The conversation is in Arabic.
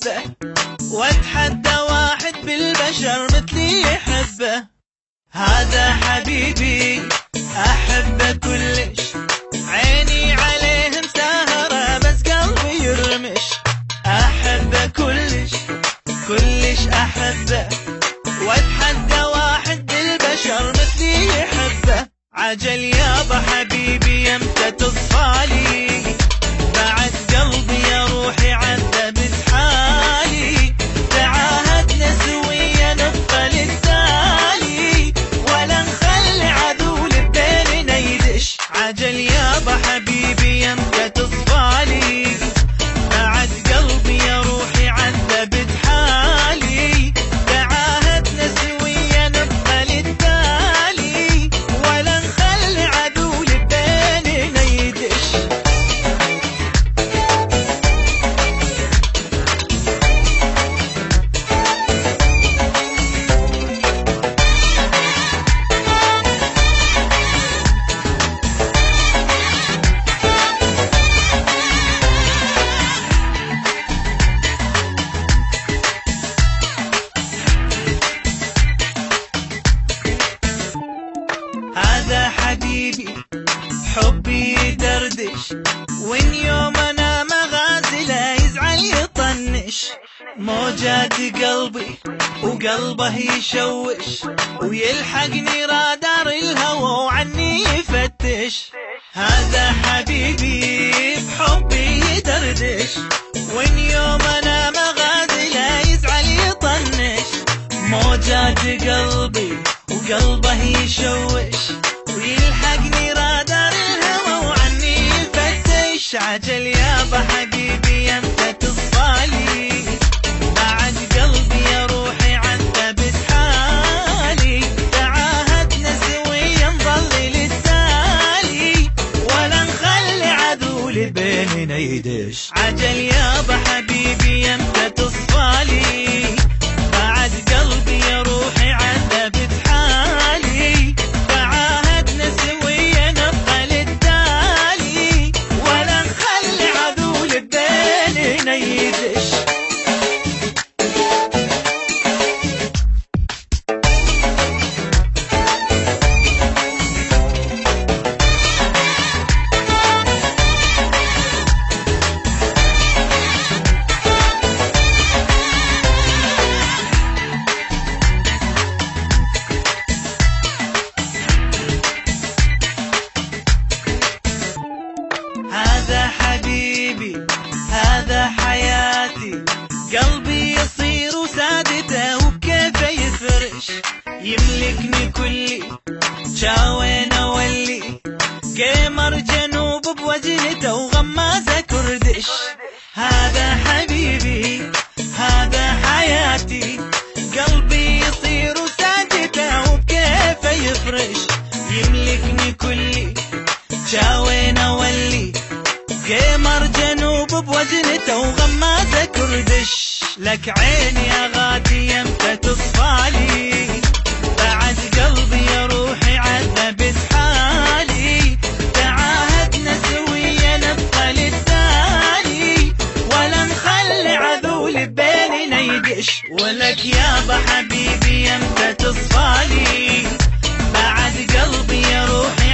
أحبه، واتحدى واحد بالبشر مثلي يحبه. هذا حبيبي أحبه كلش، عيني عليه مسهرة بس قلبي يرمش. أحبه كلش كلش أحبه، واتحدى واحد بالبشر مثلي يحبه. عجل يابا حبيبي يمتى تصفالي، بعد قلبي يا روحي عذبت حالي. تعاهدنا سويا نبقى للتالي، ولا نخلي عدول بيننا يدش. عجل يابا حبيبي يمتى تصفالي، بعد قلبي يا روحي عذبت حالي. تعاهدنا سويا نبقى للتالي، ولا نخلي عدول بيننا يدش. هذا حبيبي حبي يدردش، وين يوم انا مغازله يزعل يطنش. موجات قلبي وقلبه يشوش، ويلحقني رادار الهوى وعني يفتش. هذا حبيبي بحبي يدردش، وين يوم انا مغازله يزعل يطنش. موجات قلبي وقلبه يشوش، ويلحقني رادار الهوى وعني يفتش. عجل يابا حبيبي يمتى تصفالي، بعد قلبي يا روحي عذبت حالي. تعاهدنا سويا نظل للتالي، ولا نخلي عدول بيننا يدش. عجل يابا حبيبي يمتى تصفالي، بعد قلبي يا روحي عذبت حالي. تعاهدنا سويا نبقى للتالي، ولا نخلي عدول بيننا يدش. هذا حبيبي هذا حياتي، قلبي يصير سادته وبكيفه يفرش. يملكني كلي شاوين اولي، قمر جنوب بوجهته وغمازه كردش. هذا حبيبي هذا حياتي، قلبي يصير سادته وبكيفه يفرش. يملكني كلي شاوين اولي، قمر جنوب بوجنته وغمازه كردش. لك عيني يا غادي يمتى تصفالي، بعد قلبي يا روحي عذبت حالي. تعاهدنا سويا نبقى للتالي، ولا نخلي عذول بيننا يدش. ولك يابا حبيبي يمتى تصفالي، بعد قلبي يا روحي